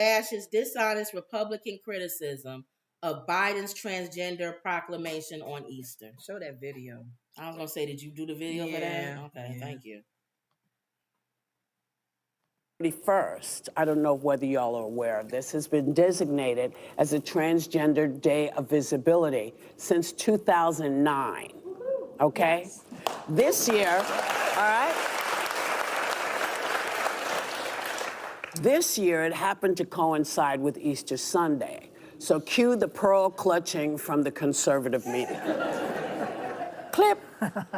Bashes dishonest Republican criticism of Biden's transgender proclamation on Easter. Show that video. I was going to say, did you do the video for that? Okay, thank you. 31st, I don't know whether y'all are aware of this, has been designated as a Transgender Day of Visibility since 2009, okay? Yes. This year, all right? This year, it happened to coincide with Easter Sunday. So cue the pearl clutching from the conservative media. Clip.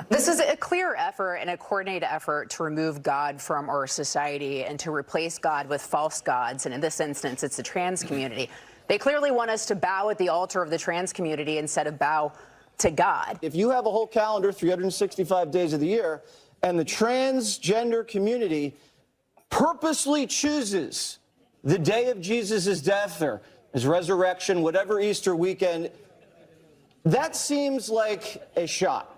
This is a clear effort and a coordinated effort to remove God from our society and to replace God with false gods. And in this instance, it's the trans community. They clearly want us to bow at the altar of the trans community instead of bow to God. If you have a whole calendar, 365 days of the year, and the transgender community purposely chooses the day of Jesus' death or his resurrection, whatever Easter weekend, that seems like a shot.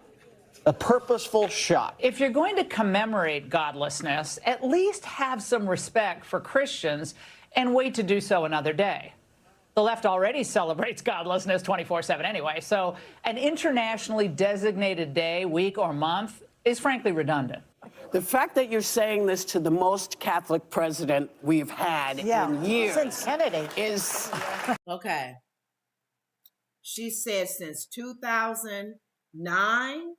A purposeful shot. If you're going to commemorate godlessness, at least have some respect for Christians and wait to do so another day. The left already celebrates godlessness 24/7 anyway, so an internationally designated day, week, or month is frankly redundant. The fact that you're saying this to the most Catholic president we've had in years since Kennedy is... Okay. She said since 2009,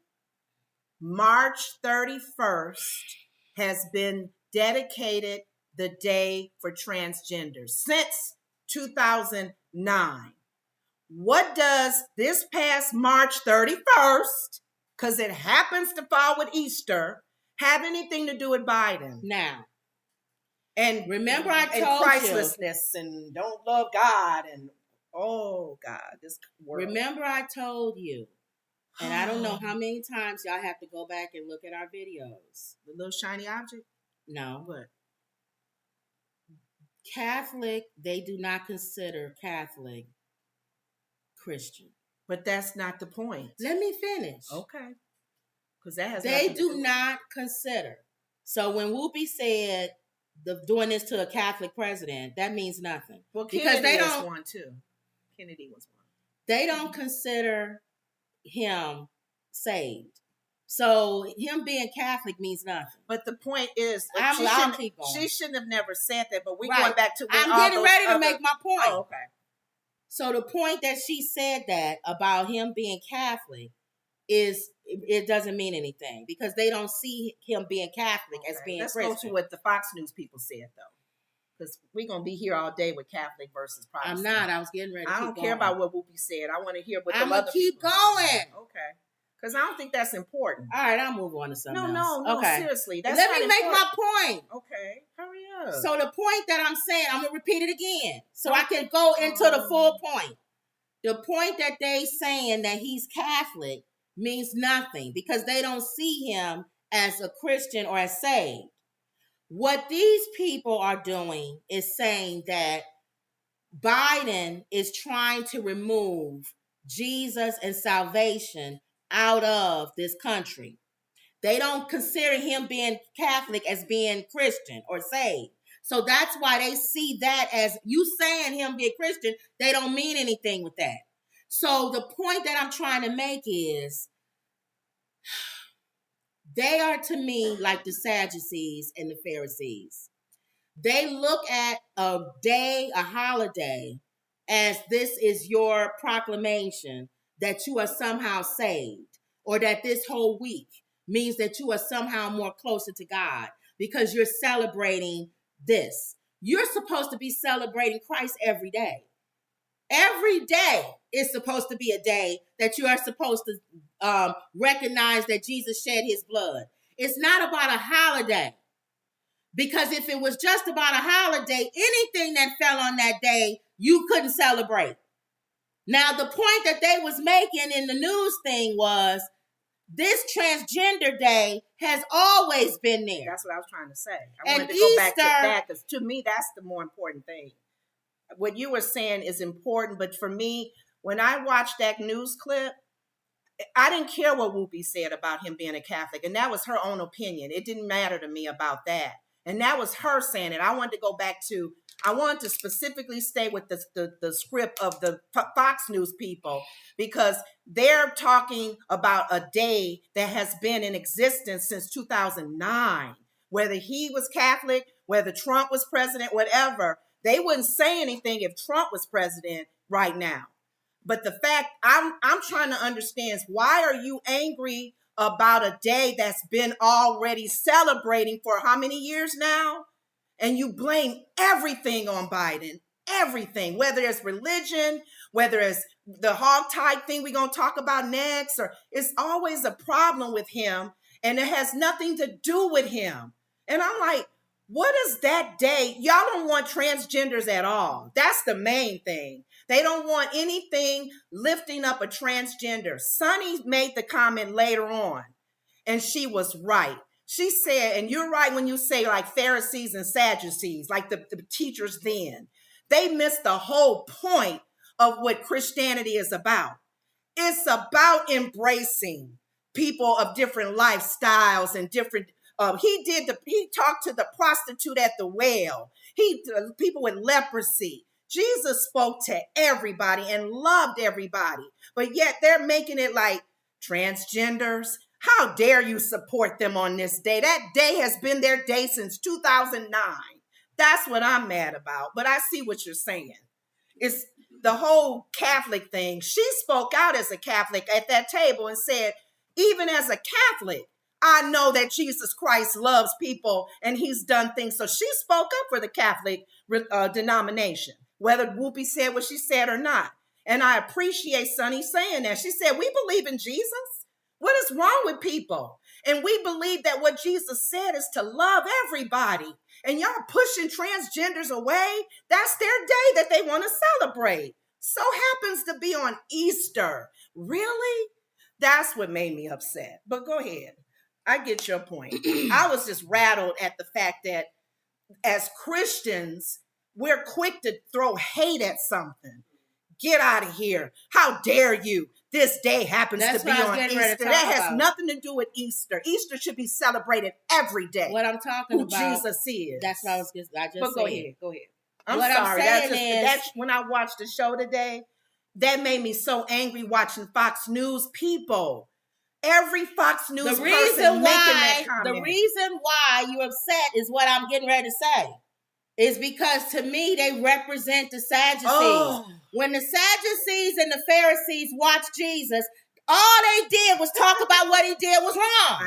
March 31st has been dedicated the day for transgenders since 2009. What does this past March 31st, because it happens to fall with Easter, have anything to do with Biden? Now, and remember I told and Christlessness and don't love God and oh God, this world. Remember I told you, and I don't know how many times y'all have to go back and look at our videos. The little shiny object? No. What? Catholic, they do not consider Catholic Christian. But that's not the point. Let me finish. Okay. Because that has they do not consider. So when Whoopi said doing this to a Catholic president, that means nothing. Well, because Kennedy they was don't. One too. Kennedy was one. They don't consider him saved. So him being Catholic means nothing. But the point is, she shouldn't have never said that. But we're going back to. I'm getting ready to make my point. Oh, okay. So the point that she said that about him being Catholic is it doesn't mean anything because they don't see him being Catholic as being Christian. Let's go to what the Fox News people said though. Because we're going to be here all day with Catholic versus Protestant. I'm not. I was getting ready to keep going. I don't care about what Whoopi said. I want to hear what the other people. I'm going to keep going. Okay. Because I don't think that's important. All right, I'll move on to something else. No, okay. Seriously. That's Let me make my point. Okay, hurry up. So the point that I'm saying, I'm going to repeat it again so I can go into the full point. The point that they saying that he's Catholic means nothing because they don't see him as a Christian or as saved. What these people are doing is saying that Biden is trying to remove Jesus and salvation out of this country. They don't consider him being Catholic as being Christian or saved. So that's why they see that as you saying him being Christian, they don't mean anything with that. So the point that I'm trying to make is they are to me like the Sadducees and the Pharisees. They look at a day, a holiday, as this is your proclamation that you are somehow saved, or that this whole week means that you are somehow more closer to God because you're celebrating this. You're supposed to be celebrating Christ every day. Every day is supposed to be a day that you are supposed to recognize that Jesus shed his blood. It's not about a holiday. Because if it was just about a holiday, anything that fell on that day, you couldn't celebrate. Now, the point that they was making in the news thing was this transgender day has always been there. That's what I was trying to say. I wanted to go back to that because to me, that's the more important thing. What you were saying is important, but for me, when I watched that news clip, I didn't care what Whoopi said about him being a Catholic, and that was her own opinion. It didn't matter to me about that. And that was her saying it. I wanted to specifically stay with the script of the Fox News people, because they're talking about a day that has been in existence since 2009. Whether he was Catholic, whether Trump was president, whatever, they wouldn't say anything if Trump was president right now. But the fact I'm trying to understand is, why are you angry about a day that's been already celebrating for how many years now? And you blame everything on Biden, everything, whether it's religion, whether it's the hogtie thing we're going to talk about next, or it's always a problem with him, and it has nothing to do with him. And I'm like, what is that day? Y'all don't want transgenders at all. That's the main thing. They don't want anything lifting up a transgender. Sonny made the comment later on, and she was right. She said, and you're right when you say like Pharisees and Sadducees, like the teachers then, they missed the whole point of what Christianity is about. It's about embracing people of different lifestyles and different. He talked to the prostitute at the well. People with leprosy. Jesus spoke to everybody and loved everybody, but yet they're making it like transgenders. How dare you support them on this day? That day has been their day since 2009. That's what I'm mad about. But I see what you're saying. It's the whole Catholic thing. She spoke out as a Catholic at that table and said, even as a Catholic, I know that Jesus Christ loves people and he's done things. So she spoke up for the Catholic denomination, whether Whoopi said what she said or not. And I appreciate Sonny saying that. She said, we believe in Jesus. What is wrong with people? And we believe that what Jesus said is to love everybody. And y'all pushing transgenders away. That's their day that they want to celebrate. So happens to be on Easter. Really? That's what made me upset. But go ahead. I get your point. I was just rattled at the fact that as Christians, we're quick to throw hate at something. Get out of here. How dare you? This day happens to be on Easter. That has nothing to do with Easter. Easter should be celebrated every day. What I'm talking about, Jesus is. That's what I just but said. Go ahead. I'm sorry. That's when I watched the show today, that made me so angry watching Fox News people. Every Fox News person making that comment. The reason why you're upset is what I'm getting ready to say. Is because to me, they represent the Sadducees. Oh. When the Sadducees and the Pharisees watched Jesus, all they did was talk about what he did was wrong.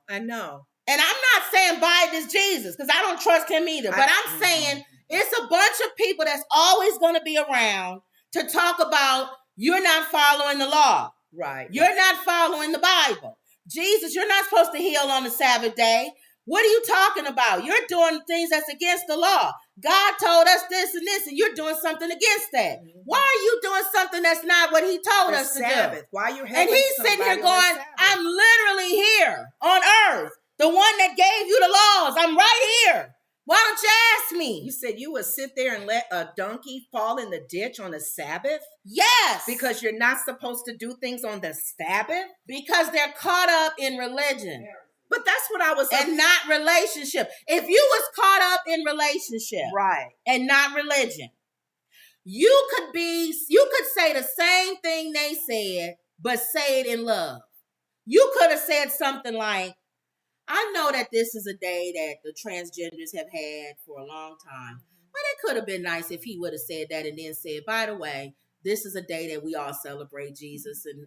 I know. And I'm not saying Biden is Jesus, because I don't trust him either. But I'm saying it's a bunch of people that's always going to be around to talk about you're not following the law. Right. You're not following the Bible. Jesus, you're not supposed to heal on the Sabbath day. What are you talking about? You're doing things that's against the law. God told us this and this, and you're doing something against that. Mm-hmm. Why are you doing something that's not what he told us to do? Why are you and he's sitting here going, I'm literally here on earth, the one that gave you the laws. I'm right here. Why don't you ask me? You said you would sit there and let a donkey fall in the ditch on the Sabbath? Yes. Because you're not supposed to do things on the Sabbath? Because they're caught up in religion. But that's what I was... And not relationship. If you was caught up in relationship... Right. And not religion, you could say the same thing they said, but say it in love. You could have said something like, I know that this is a day that the transgenders have had for a long time, but it could have been nice if he would have said that and then said, by the way, this is a day that we all celebrate Jesus and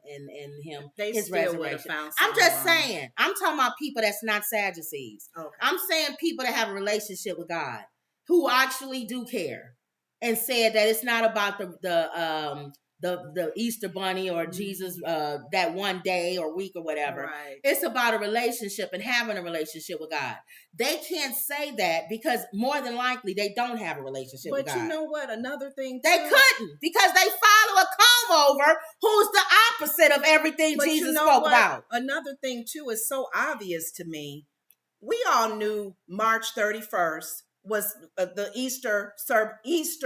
him, his resurrection. I'm just saying, I'm talking about people that's not Sadducees. Okay. I'm saying people that have a relationship with God, who actually do care, and said that it's not about the Easter bunny or Jesus that one day or week or whatever. Right. It's about a relationship and having a relationship with God. They can't say that because more than likely they don't have a relationship with God. But you know what? Another thing they couldn't, because they follow a comb over who's the opposite of everything Jesus spoke about. Another thing too is so obvious to me. We all knew March 31st was the Easter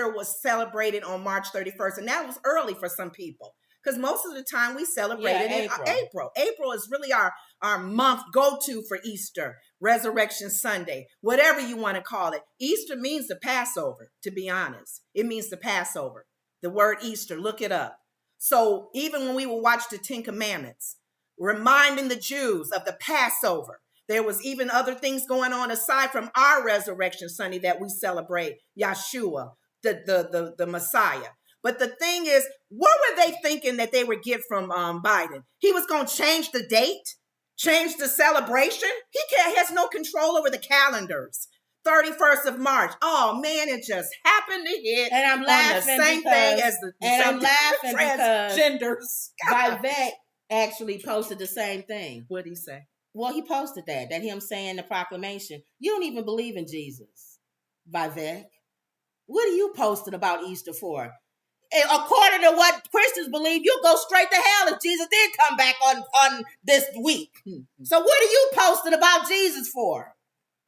was celebrated on March 31st, and that was early for some people. because most of the time we celebrate it in April. April. April is really our month go-to for Easter, Resurrection Sunday, whatever you want to call it. Easter means the Passover, to be honest. It means the Passover. The word Easter, look it up. So even when we will watch the Ten Commandments, reminding the Jews of the Passover, there was even other things going on aside from our Resurrection Sunday that we celebrate, Yeshua, the Messiah. But the thing is, what were they thinking that they would get from Biden? He was going to change the date, change the celebration. He has no control over the calendars. 31st of March. Oh man, it just happened to hit and I'm laughing on the same day as the I'm laughing transgenders. Vivek actually posted the same thing. What did he say? Well, he posted that him saying the proclamation. You don't even believe in Jesus, Vivek. What are you posting about Easter for? And according to what Christians believe, you'll go straight to hell if Jesus did come back on this week. Mm-hmm. So what are you posting about Jesus for?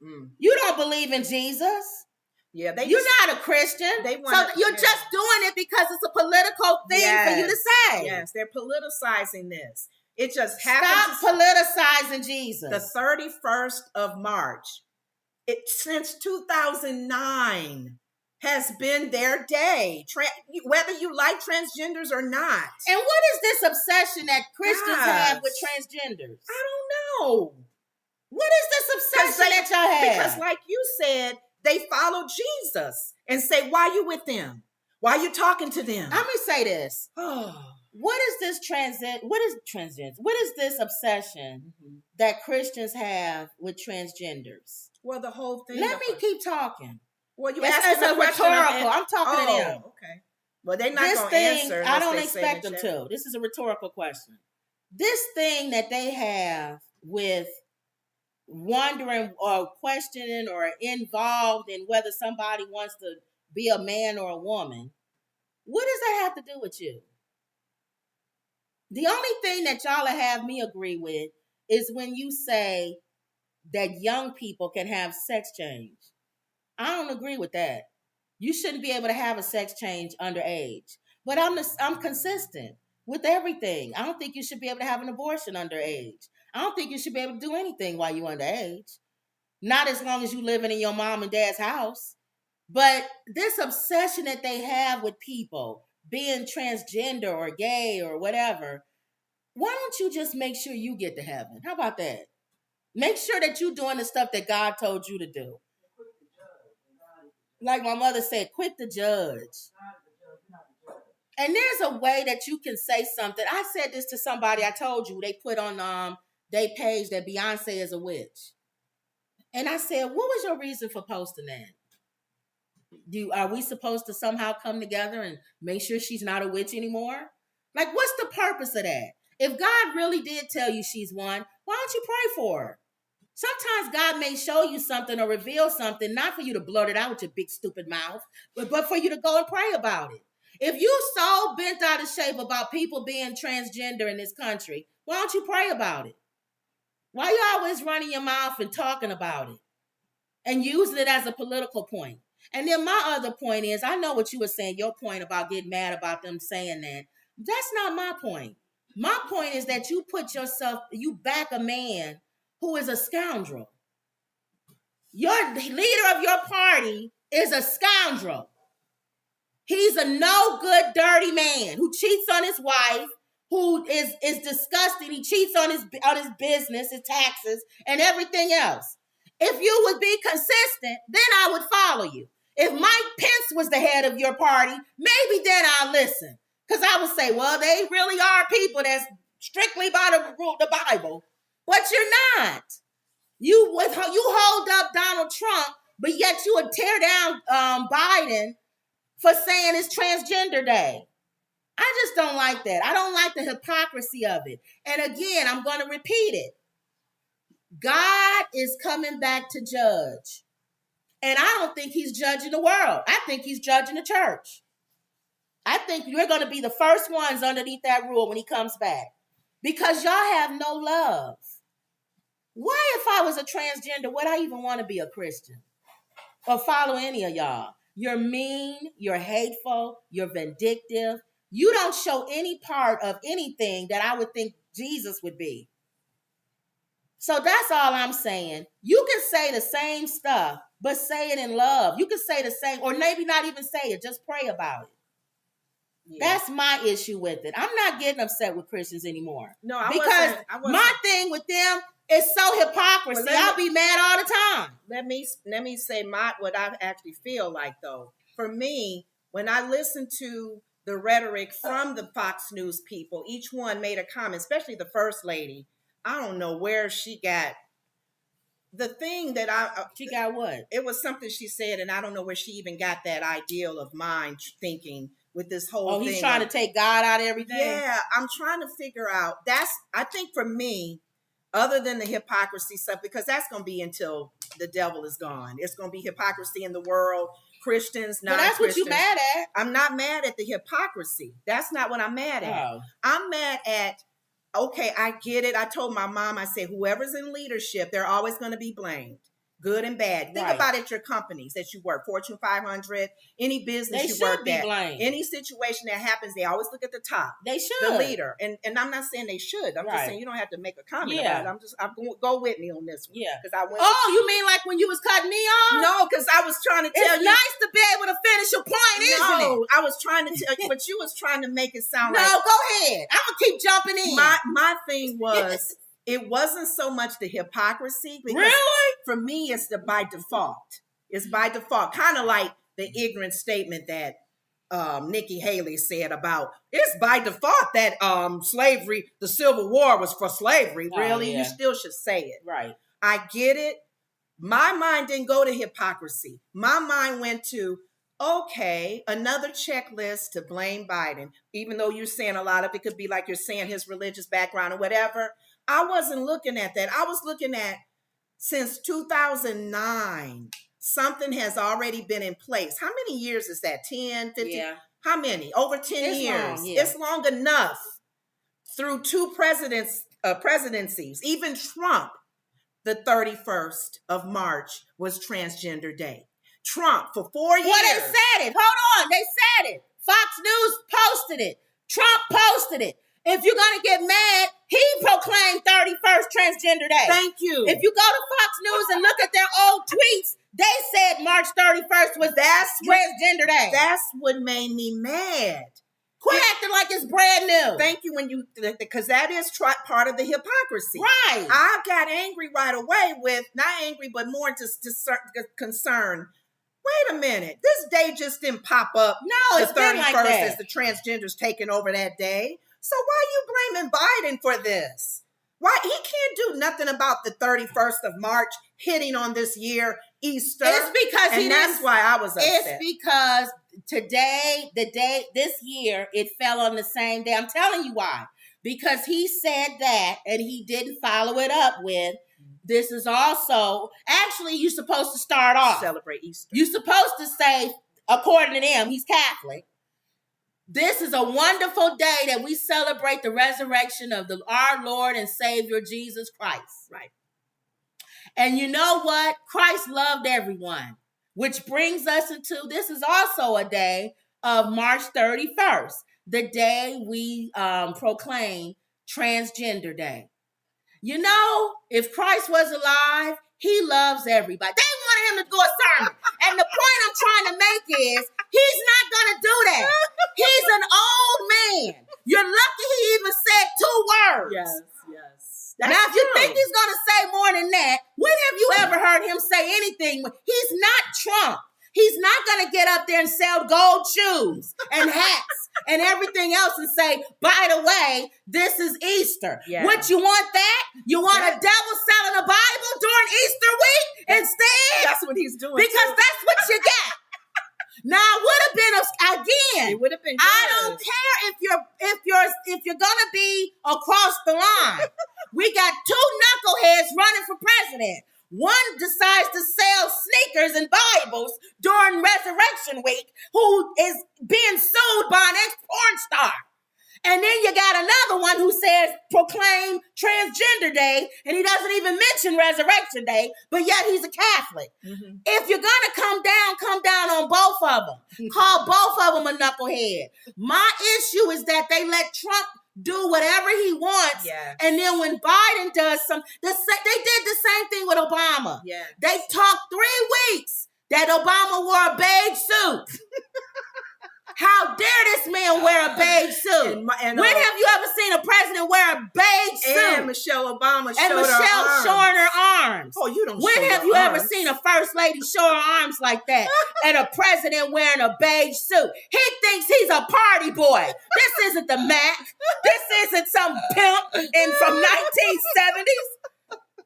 Mm. You don't believe in Jesus. Yeah, you're not a Christian. You're just doing it because it's a political thing for you to say. Yes, they're politicizing this. It just happens. Stop politicizing Jesus. The 31st of March, since 2009, has been their day, whether you like transgenders or not. And what is this obsession that Christians have with transgenders? I don't know. What is this obsession that y'all have? Because like you said, they follow Jesus and say, why are you with them? Why are you talking to them? Let me say this. What is this What is this obsession that Christians have with transgenders? Well, the whole thing. Let me keep talking. Well, you asked a rhetorical. I'm talking to them. Okay. Well, they're not going to answer. I don't expect them to. This is a rhetorical question. This thing that they have with wondering or questioning or involved in whether somebody wants to be a man or a woman, what does that have to do with you? The only thing that y'all have me agree with is when you say that young people can have sex change. I don't agree with that. You shouldn't be able to have a sex change underage. But I'm consistent with everything. I don't think you should be able to have an abortion underage. I don't think you should be able to do anything while you're underage. Not as long as you living in your mom and dad's house. But this obsession that they have with people being transgender or gay or whatever, why don't you just make sure you get to heaven? How about that? Make sure that you're doing the stuff that God told you to do. Like my mother said, quit the judge. And there's a way that you can say something. I said this to somebody. I told you they put on their page that Beyonce is a witch. And I said, what was your reason for posting that? Are we supposed to somehow come together and make sure she's not a witch anymore? Like, what's the purpose of that? If God really did tell you she's one, why don't you pray for her? Sometimes God may show you something or reveal something, not for you to blurt it out with your big stupid mouth, but for you to go and pray about it. If you so bent out of shape about people being transgender in this country, why don't you pray about it? Why you always running your mouth and talking about it and using it as a political point? And then my other point is, I know what you were saying, your point about getting mad about them saying that. That's not my point. My point is that you back a man who is a scoundrel. Your leader of your party is a scoundrel. He's a no good, dirty man who cheats on his wife, who is disgusting. He cheats on his business, his taxes, and everything else. If you would be consistent, then I would follow you. If Mike Pence was the head of your party, maybe then I'll listen. Because I would say, well, they really are people that's strictly by the Bible. But you're not. You hold up Donald Trump, but yet you would tear down Biden for saying it's Transgender Day. I just don't like that. I don't like the hypocrisy of it. And again, I'm going to repeat it. God is coming back to judge. And I don't think he's judging the world. I think he's judging the church. I think we're going to be the first ones underneath that rule when he comes back. Because y'all have no love. Why, if I was a transgender, would I even want to be a Christian? Or follow any of y'all? You're mean, you're hateful, you're vindictive, you don't show any part of anything that I would think Jesus would be. So that's all I'm saying. You can say the same stuff, but say it in love. You can say the same, or maybe not even say it, just pray about it. Yeah. That's my issue with it. I'm not getting upset with Christians anymore. No, because I wasn't. My thing with them is so hypocrisy. I'll be mad all the time. Let me say what I actually feel like though. For me, when I listen to the rhetoric from the Fox News people, each one made a comment, especially the first lady. I don't know where she got the thing that she got what? It was something she said, and I don't know where she even got that ideal of mind thinking with this whole thing. He's trying to take God out of everything? Yeah, I'm trying to figure out. I think for me, other than the hypocrisy stuff, because that's going to be until the devil is gone. It's going to be hypocrisy in the world. Christians, non-Christians. But that's what you're mad at. I'm not mad at the hypocrisy. That's not what I'm mad at. I'm mad at, okay, I get it. I told my mom, I said, whoever's in leadership, they're always going to be blamed. Good and bad. Think about it, your companies that you work, Fortune 500, any business you work at, any situation that happens, they always look at the top. They should. The leader. And I'm not saying they should. I'm just saying you don't have to make a comment about it. I'm going to go with me on this one. Yeah. I went you mean like when you was cutting me off? No, because I was trying to tell you. It's nice to be able to finish your point, isn't it? No, I was trying to tell you, but you was trying to make it sound like. No, go ahead. I'm going to keep jumping in. My thing was... It wasn't so much the hypocrisy. Because for me, it's by default. It's by default. Kind of like the ignorant statement that Nikki Haley said about, it's by default that slavery, the Civil War was for slavery. Really? You still should say it. Right. I get it. My mind didn't go to hypocrisy. My mind went to, okay, another checklist to blame Biden. Even though you're saying a lot of it could be like you're saying his religious background or whatever. I wasn't looking at that. I was looking at since 2009, something has already been in place. How many years is that? 10, 15? Yeah. How many? Over 10 years. Long, yeah. It's long enough. Through two presidencies, even Trump, the 31st of March was Transgender Day. Trump for 4 years. Well, they said it. Hold on. They said it. Fox News posted it. Trump posted it. If you're going to get mad, he proclaimed 31st Transgender Day. Thank you. If you go to Fox News and look at their old tweets, they said March 31st was Transgender Day. That's what made me mad. Quit acting like it's brand new. Thank you, because that is part of the hypocrisy. Right. I got angry right away with, not angry, but more just concern. Wait a minute. This day just didn't pop up. No, it's the 31st like that. As the transgenders taking over that day. So why are you blaming Biden for this? Why he can't do nothing about the 31st of March hitting on this year, Easter. It's because that's why I was upset. It's because this year, it fell on the same day. I'm telling you why. Because he said that and he didn't follow it up with, this is also, actually, you're supposed to start off. Celebrate Easter. You're supposed to say, according to them, he's Catholic. This is a wonderful day that we celebrate the resurrection of our Lord and Savior, Jesus Christ. Right. And you know what? Christ loved everyone, which brings us into, this is also a day of March 31st, the day we proclaim Transgender Day. You know, if Christ was alive, he loves everybody. They wanted him to do a sermon. And the point I'm trying to make is, he's not going to do that. He's an old man. You're lucky he even said 2 words. Yes. Now, if you think he's going to say more than that, when have you ever heard him say anything? He's not Trump. He's not going to get up there and sell gold shoes and hats and everything else and say, by the way, this is Easter. Yeah. What, you want that? You want a devil selling a Bible during Easter week instead? That's what he's doing. Because that's what you got. Now, it would have been, again, it would have been good. I don't care if you're gonna be across the line. We got 2 knuckleheads running for president. One decides to sell sneakers and Bibles during Resurrection Week, who is being sued by an ex-porn star. And then you got another one who says proclaim Transgender Day, and he doesn't even mention Resurrection Day, but yet he's a Catholic. Mm-hmm. If you're going to come down on both of them. Call both of them a knucklehead. knucklehead. My issue is that they let Trump do whatever he wants. Yes. And then when Biden does something, they did the same thing with Obama. Yes. They talked 3 weeks that Obama wore a beige suit. How dare this man wear a beige suit? When have you ever seen a president wear a beige suit? And Michelle Obama showing her arms. Oh, you don't. When have you ever seen a first lady show her arms like that? And a president wearing a beige suit? He thinks he's a party boy. This isn't the Mac. This isn't some pimp from 1970s.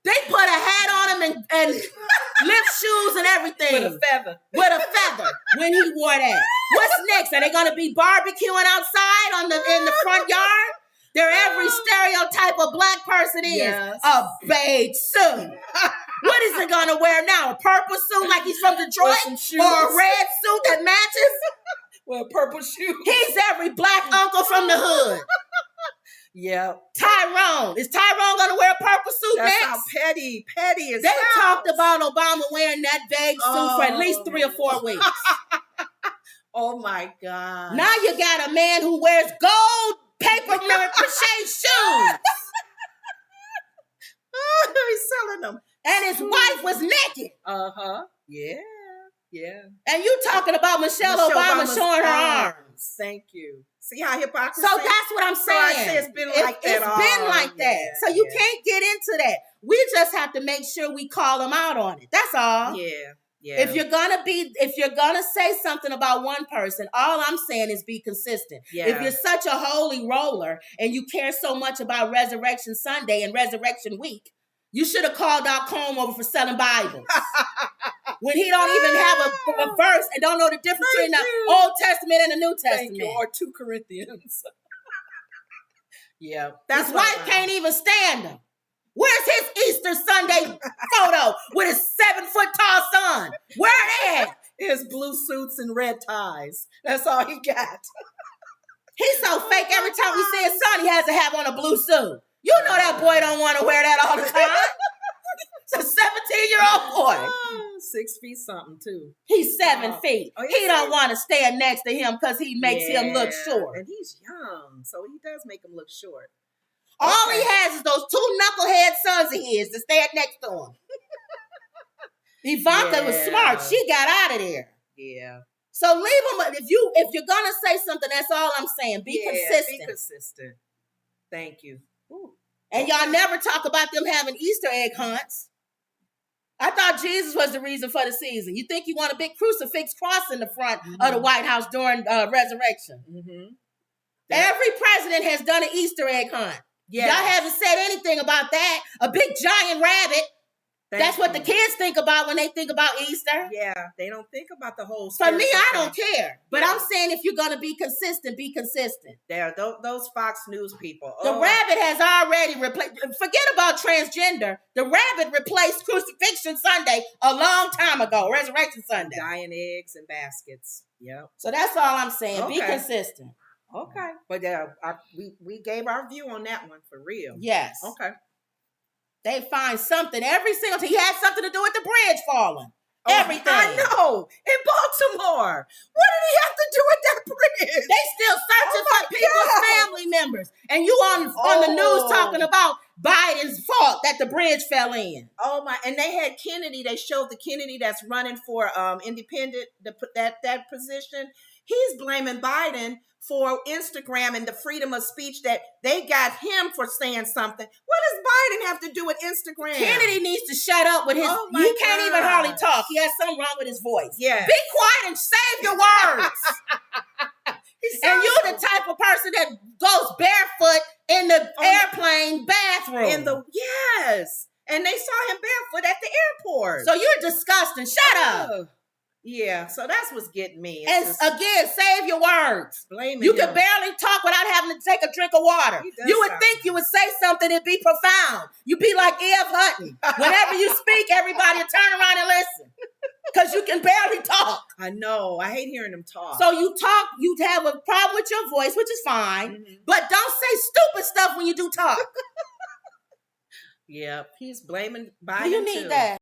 They put a hat on him and lift shoes and everything. With a feather. With a feather when he wore that. What's next? Are they going to be barbecuing outside in the front yard? They're every stereotype of black person is. Yes. A beige suit. What is he going to wear now? A purple suit like he's from Detroit? Or a red suit that matches? With purple shoes. He's every black uncle from the hood. Yeah. Tyrone. Is Tyrone going to wear a purple suit That's next? how petty it They sounds. talked about Obama wearing that beige suit for at least 3 or 4 weeks. Oh my God. Now you got a man who wears gold paper crochet shoes. He's selling them. And his wife was naked. Uh-huh. Yeah. Yeah. And you talking about Michelle Obama showing her arms. Thank you. See how hypocrisy? So that's what I'm saying. So I say it's been like that. It's been like that. So you can't get into that. We just have to make sure we call them out on it. That's all. Yeah. Yeah. If you're gonna say something about one person, all I'm saying is be consistent. Yeah. If you're such a holy roller and you care so much about Resurrection Sunday and Resurrection Week, you should have called out Combe over for selling Bibles. When he don't even have a verse and don't know the difference between the Old Testament and the New Testament. Thank you. Or 2 Corinthians. Yeah. His wife can't even stand him. Where's his Easter Sunday photo with his 7-foot-tall son? Where they at? His blue suits and red ties. That's all he got. He's so fake. Every time we see his son, he has to have on a blue suit. You know that boy don't want to wear that all the time. It's a 17-year-old boy. 6 feet something, too. He's 7 feet. Oh, he don't want to stand next to him because he makes him look short. And he's young, so he does make him look short. All he has is those 2 knucklehead sons of his to stand next to him. Ivanka was smart. She got out of there. Yeah. So leave him. If you're gonna say something, that's all I'm saying. Be consistent. Be consistent. Thank you. Ooh. And y'all never talk about them having Easter egg hunts. I thought Jesus was the reason for the season. You think you want a big crucifix cross in the front of the White House during resurrection? Mm-hmm. Every president has done an Easter egg hunt. Yes. Y'all haven't said anything about that. A big giant rabbit. That's what the kids think about when they think about Easter. Yeah, they don't think about the whole. For me, I don't care. But I'm saying if you're going to be consistent, be consistent. There, those Fox News people. The rabbit has already replaced. Forget about transgender. The rabbit replaced Crucifixion Sunday a long time ago. Resurrection Sunday. Dying eggs and baskets. Yep. So that's all I'm saying. Okay. Be consistent. Okay. But we gave our view on that one for real. Yes. Okay. They find something every single time. He had something to do with the bridge falling. Everything. I know. In Baltimore. What did he have to do with that bridge? They still searching for people's family members. And you on the news talking about Biden's fault that the bridge fell in. Oh my. And they had Kennedy. They showed the Kennedy that's running for independent, that position. He's blaming Biden for Instagram and the freedom of speech that they got him for saying something. What does Biden have to do with Instagram? Kennedy needs to shut up with his... he can't even hardly talk. He has something wrong with his voice. Yeah. Be quiet and save your words. And you're the type of person that goes barefoot in the airplane bathroom. Yes. And they saw him barefoot at the airport. So you're disgusting. Shut up. Yeah, so that's what's getting me. And again, save your words. You can barely talk without having to take a drink of water. You would think you would say something that'd be profound. You'd be like E.F. Hutton. Whenever you speak, everybody will turn around and listen. Because you can barely talk. I know. I hate hearing them talk. So you talk, you have a problem with your voice, which is fine. Mm-hmm. But don't say stupid stuff when you do talk. Yeah, he's blaming Biden. Do you need that?